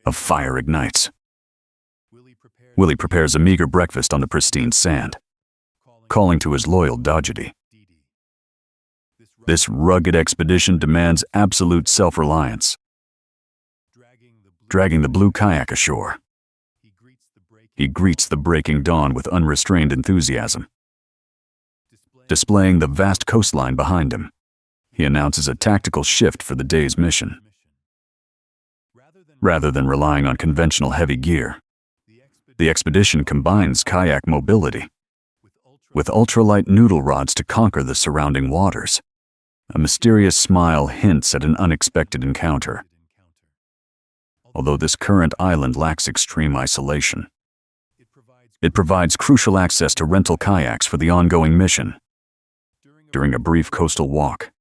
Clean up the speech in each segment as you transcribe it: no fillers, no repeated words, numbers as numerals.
A fire ignites. Willie prepares a meager breakfast on the pristine sand, calling to his loyal Dodgety. This rugged expedition demands absolute self-reliance. Dragging the blue kayak ashore, he greets the breaking dawn with unrestrained enthusiasm. Displaying the vast coastline behind him, he announces a tactical shift for the day's mission. Rather than relying on conventional heavy gear, the expedition combines kayak mobility with ultralight noodle rods to conquer the surrounding waters. A mysterious smile hints at an unexpected encounter. Although this current island lacks extreme isolation, it provides crucial access to rental kayaks for the ongoing mission. During a brief coastal walk,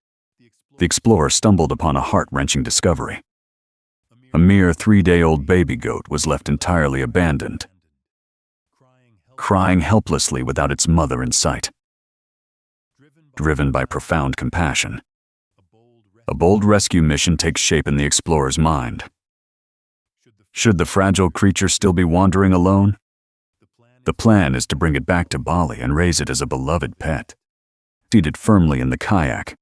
the explorer stumbled upon a heart-wrenching discovery. A mere 3-day-old baby goat was left entirely abandoned, crying helplessly without its mother in sight. Driven by profound compassion, a bold rescue mission takes shape in the explorer's mind. Should the fragile creature still be wandering alone? The plan is to bring it back to Bali and raise it as a beloved pet. Seated firmly in the kayak,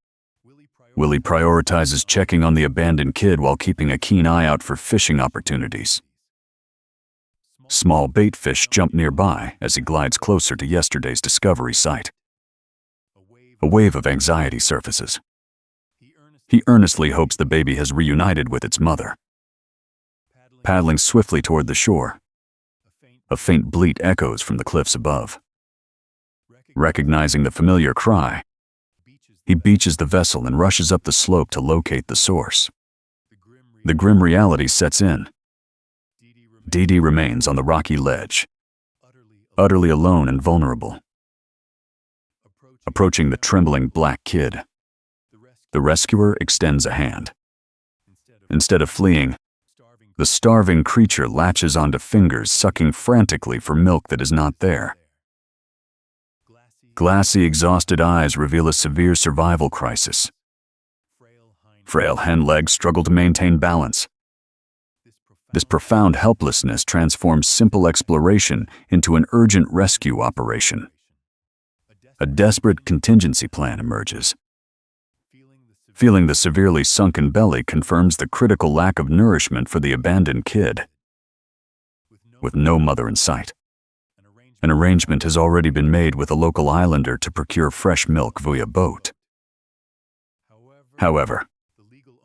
Willie prioritizes checking on the abandoned kid while keeping a keen eye out for fishing opportunities. Small bait fish jump nearby as he glides closer to yesterday's discovery site. A wave of anxiety surfaces. He earnestly hopes the baby has reunited with its mother. Paddling swiftly toward the shore, a faint bleat echoes from the cliffs above. Recognizing the familiar cry, he beaches the vessel and rushes up the slope to locate the source. The grim reality sets in. Dee remains on the rocky ledge, utterly alone and vulnerable. Approaching the trembling black kid, the rescuer extends a hand. Instead of fleeing, the starving creature latches onto fingers sucking frantically for milk that is not there. Glassy, exhausted eyes reveal a severe survival crisis. Frail hind legs struggle to maintain balance. This profound helplessness transforms simple exploration into an urgent rescue operation. A desperate contingency plan emerges. Feeling the severely sunken belly confirms the critical lack of nourishment for the abandoned kid. With no mother in sight, an arrangement has already been made with a local islander to procure fresh milk via boat. However,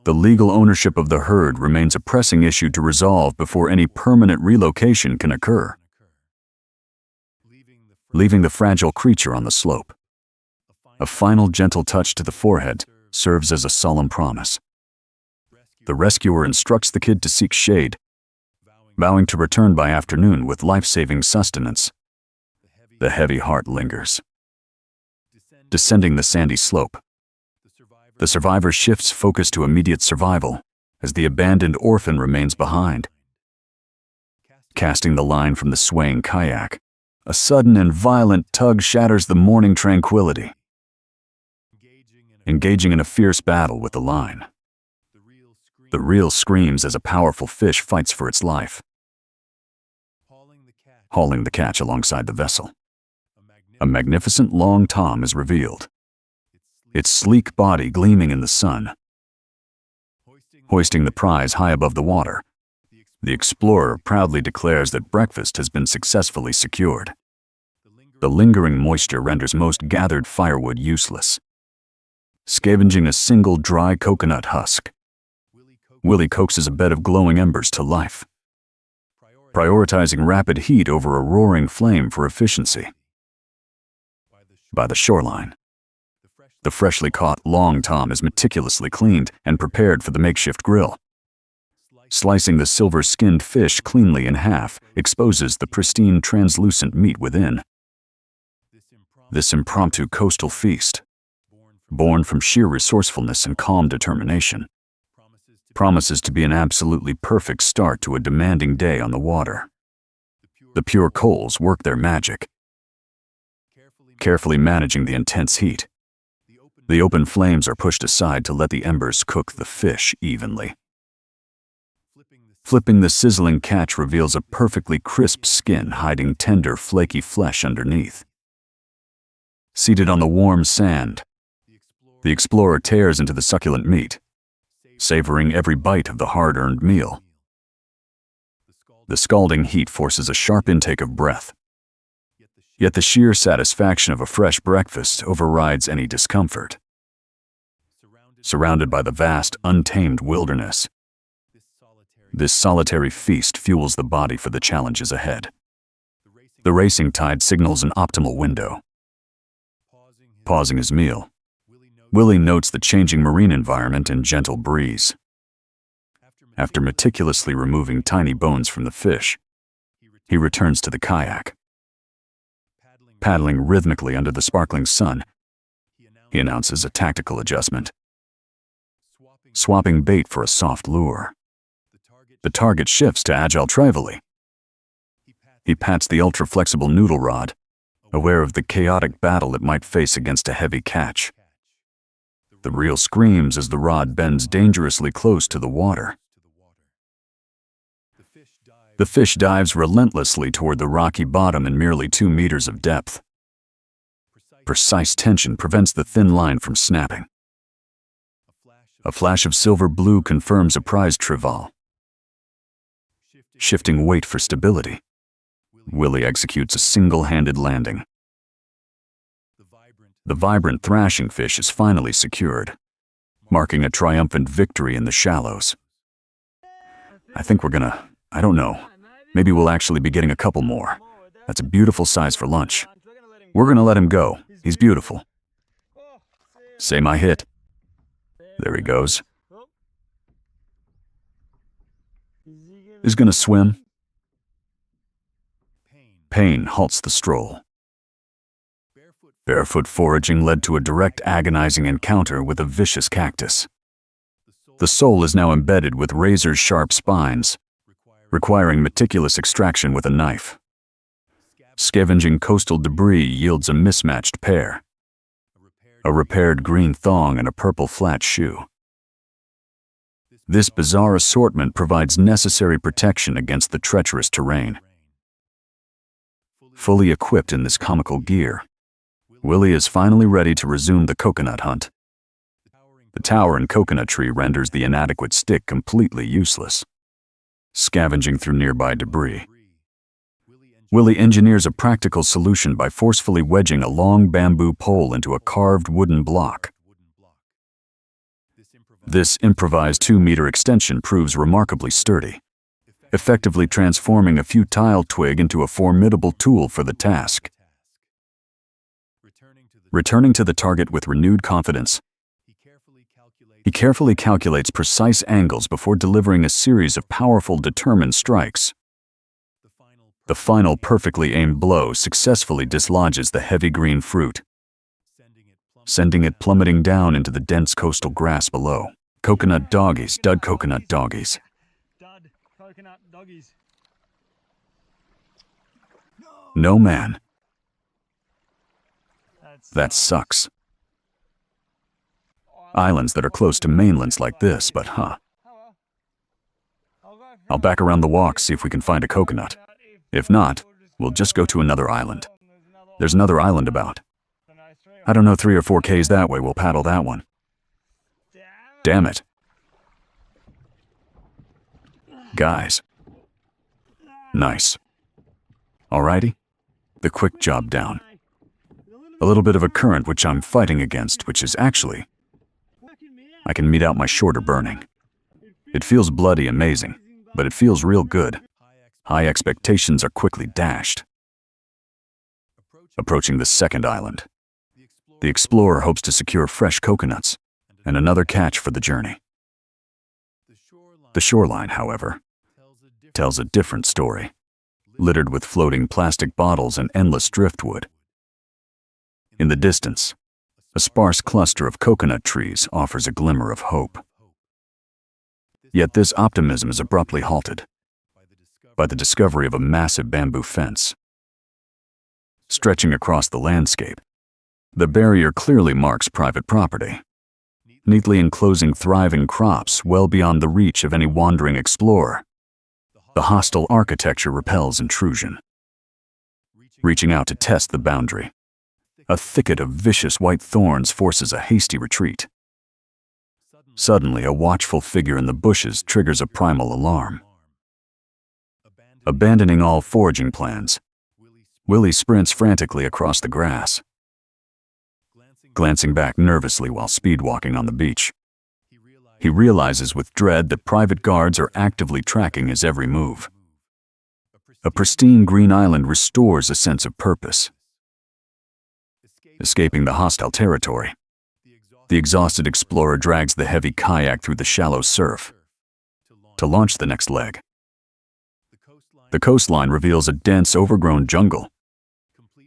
the legal ownership of the herd remains a pressing issue to resolve before any permanent relocation can occur. Leaving the fragile creature on the slope, a final gentle touch to the forehead serves as a solemn promise. The rescuer instructs the kid to seek shade, vowing to return by afternoon with life-saving sustenance. The heavy heart lingers. Descending the sandy slope, the survivor shifts focus to immediate survival as the abandoned orphan remains behind. Casting the line from the swaying kayak, a sudden and violent tug shatters the morning tranquility. Engaging in a fierce battle with the line, the reel screams as a powerful fish fights for its life. Hauling the catch alongside the vessel, a magnificent long tom is revealed, its sleek body gleaming in the sun. Hoisting the prize high above the water, the explorer proudly declares that breakfast has been successfully secured. The lingering moisture renders most gathered firewood useless. Scavenging a single dry coconut husk, Willie coaxes a bed of glowing embers to life, prioritizing rapid heat over a roaring flame for efficiency. By the shoreline, the freshly caught long tom is meticulously cleaned and prepared for the makeshift grill. Slicing the silver-skinned fish cleanly in half exposes the pristine, translucent meat within. This impromptu coastal feast, born from sheer resourcefulness and calm determination, promises to be an absolutely perfect start to a demanding day on the water. The pure coals work their magic, carefully managing the intense heat. The open flames are pushed aside to let the embers cook the fish evenly. Flipping the sizzling catch reveals a perfectly crisp skin hiding tender, flaky flesh underneath. Seated on the warm sand, the explorer tears into the succulent meat, savoring every bite of the hard-earned meal. The scalding heat forces a sharp intake of breath, yet the sheer satisfaction of a fresh breakfast overrides any discomfort. Surrounded by the vast, untamed wilderness, this solitary feast fuels the body for the challenges ahead. The racing tide signals an optimal window. Pausing his meal, Willie notes the changing marine environment and gentle breeze. After meticulously removing tiny bones from the fish, he returns to the kayak. Paddling rhythmically under the sparkling sun, he announces a tactical adjustment. Swapping bait for a soft lure. The target shifts to agile trevally. He pats the ultra-flexible noodle rod, aware of the chaotic battle it might face against a heavy catch. The reel screams as the rod bends dangerously close to the water. The fish dives relentlessly toward the rocky bottom in merely 2 meters of depth. Precise tension prevents the thin line from snapping. A flash of silver blue confirms a prize trevally. Shifting weight for stability, Willie executes a single-handed landing. The vibrant thrashing fish is finally secured, marking a triumphant victory in the shallows. I think I don't know, maybe we'll actually be getting a couple more. That's a beautiful size for lunch. We're gonna let him go. He's beautiful. Say my hit. There he goes. Is gonna swim. Pain halts the stroll. Barefoot foraging led to a direct, agonizing encounter with a vicious cactus. The sole is now embedded with razor-sharp spines, requiring meticulous extraction with a knife. Scavenging coastal debris yields a mismatched pair. A repaired green thong and a purple flat shoe. This bizarre assortment provides necessary protection against the treacherous terrain. Fully equipped in this comical gear, Willie is finally ready to resume the coconut hunt. The towering coconut tree renders the inadequate stick completely useless. Scavenging through nearby debris, Willie engineers a practical solution by forcefully wedging a long bamboo pole into a carved wooden block. This improvised 2-meter extension proves remarkably sturdy, effectively transforming a futile twig into a formidable tool for the task. Returning to the target with renewed confidence, he carefully calculates precise angles before delivering a series of powerful, determined strikes. The final perfectly aimed blow successfully dislodges the heavy green fruit, sending it plummeting down into the dense coastal grass below. Coconut doggies, dud coconut doggies. Dud coconut doggies. No, man. That sucks. Islands that are close to mainlands like this, but I'll back around the walk, see if we can find a coconut. If not, we'll just go to another island. There's another island about. I don't know, 3 or 4 Ks that way, we'll paddle that one. Damn it. Guys. Nice. Alrighty. The quick job down. A little bit of a current which I'm fighting against, which is actually, I can meet out my shorter burning. It feels bloody amazing, but it feels real good. High expectations are quickly dashed. Approaching the second island, the explorer hopes to secure fresh coconuts and another catch for the journey. The shoreline, however, tells a different story, littered with floating plastic bottles and endless driftwood. In the distance, a sparse cluster of coconut trees offers a glimmer of hope. Yet this optimism is abruptly halted by the discovery of a massive bamboo fence. Stretching across the landscape, the barrier clearly marks private property, neatly enclosing thriving crops well beyond the reach of any wandering explorer. The hostile architecture repels intrusion. Reaching out to test the boundary, a thicket of vicious white thorns forces a hasty retreat. Suddenly, a watchful figure in the bushes triggers a primal alarm. Abandoning all foraging plans, Willie sprints frantically across the grass, glancing back nervously while speedwalking on the beach. He realizes with dread that private guards are actively tracking his every move. A pristine green island restores a sense of purpose. Escaping the hostile territory, the exhausted explorer drags the heavy kayak through the shallow surf to launch the next leg. The coastline reveals a dense, overgrown jungle,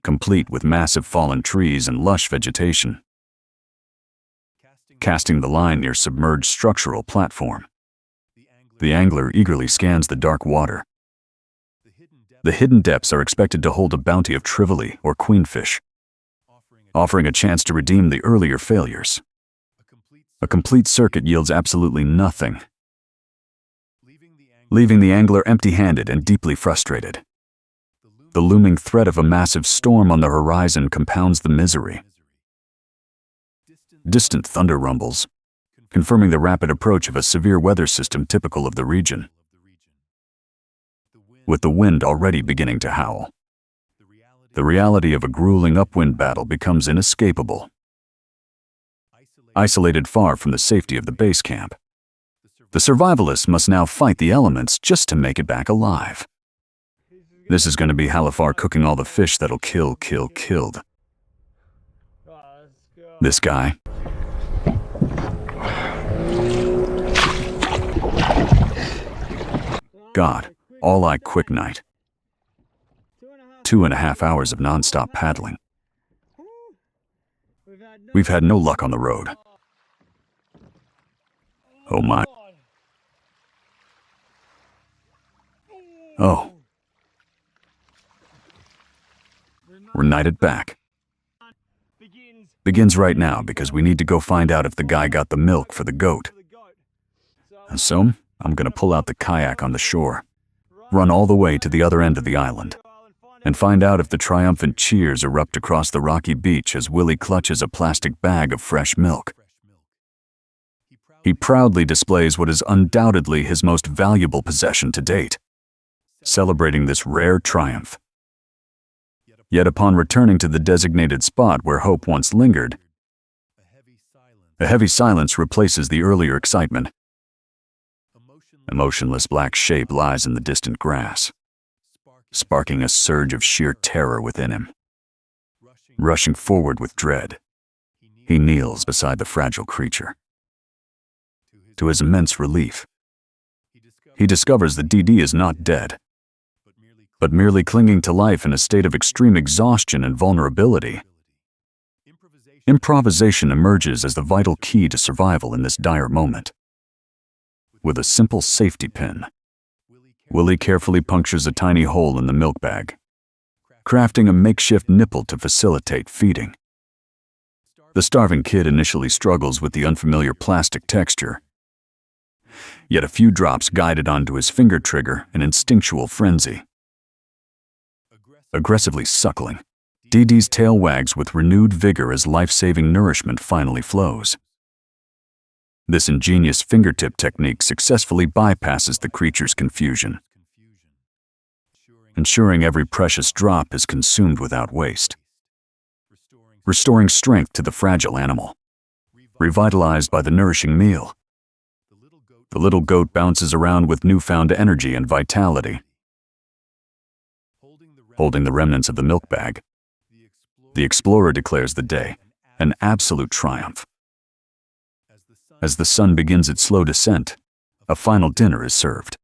complete with massive fallen trees and lush vegetation. Casting the line near submerged structural platform, the angler eagerly scans the dark water. The hidden depths are expected to hold a bounty of trevally or queenfish, offering a chance to redeem the earlier failures. A complete circuit yields absolutely nothing, leaving the angler empty-handed and deeply frustrated. The looming threat of a massive storm on the horizon compounds the misery. Distant thunder rumbles, confirming the rapid approach of a severe weather system typical of the region. With the wind already beginning to howl, the reality of a grueling upwind battle becomes inescapable. Isolated far from the safety of the base camp, the survivalists must now fight the elements just to make it back alive. This is going to be Halifar cooking all the fish that'll killed. This guy. God, all-eye quick night. 2.5 hours of non-stop paddling. We've had no luck on the road. Oh my. Oh. We're knighted back. Begins right now because we need to go find out if the guy got the milk for the goat. And so, I'm gonna pull out the kayak on the shore, run all the way to the other end of the island, and find out if the triumphant cheers erupt across the rocky beach as Willie clutches a plastic bag of fresh milk. He proudly displays what is undoubtedly his most valuable possession to date, celebrating this rare triumph. Yet upon returning to the designated spot where hope once lingered, a heavy silence replaces the earlier excitement. A motionless black shape lies in the distant grass, sparking a surge of sheer terror within him. Rushing forward with dread, he kneels beside the fragile creature. To his immense relief, he discovers that DD is not dead, but merely clinging to life in a state of extreme exhaustion and vulnerability. Improvisation emerges as the vital key to survival in this dire moment. With a simple safety pin, Willie carefully punctures a tiny hole in the milk bag, crafting a makeshift nipple to facilitate feeding. The starving kid initially struggles with the unfamiliar plastic texture, yet a few drops guide it onto his finger trigger in instinctual frenzy. Aggressively suckling, DD's tail wags with renewed vigor as life-saving nourishment finally flows. This ingenious fingertip technique successfully bypasses the creature's confusion, ensuring every precious drop is consumed without waste, restoring strength to the fragile animal. Revitalized by the nourishing meal, the little goat bounces around with newfound energy and vitality. Holding the remnants of the milk bag, the explorer declares the day an absolute triumph. As the sun begins its slow descent, a final dinner is served,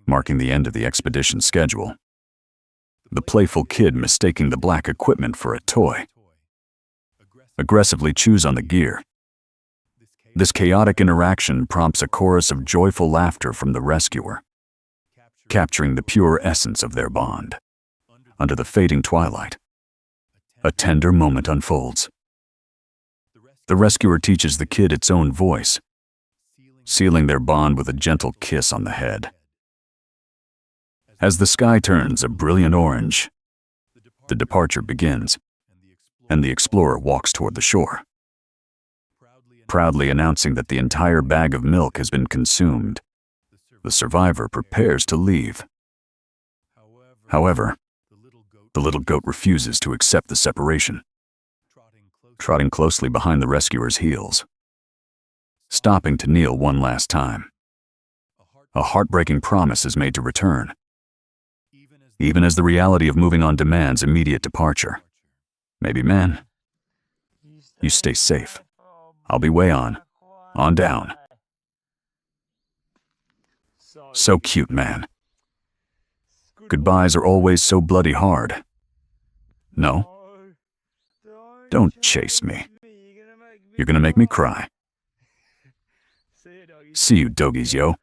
marking the end of the expedition's schedule. The playful kid mistaking the black equipment for a toy, aggressively chews on the gear. This chaotic interaction prompts a chorus of joyful laughter from the rescuer, capturing the pure essence of their bond. Under the fading twilight, a tender moment unfolds. The rescuer teaches the kid its own voice, sealing their bond with a gentle kiss on the head. As the sky turns a brilliant orange, the departure begins, and the explorer walks toward the shore, proudly announcing that the entire bag of milk has been consumed. The survivor prepares to leave. However, the little goat refuses to accept the separation, trotting closely behind the rescuer's heels, stopping to kneel one last time. A heartbreaking promise is made to return, even as the reality of moving on demands immediate departure. Maybe, man, you stay safe. I'll be way on down. So cute, man. Goodbyes are always so bloody hard. No, don't chase me. You're gonna make me cry. See you, doggies, yo.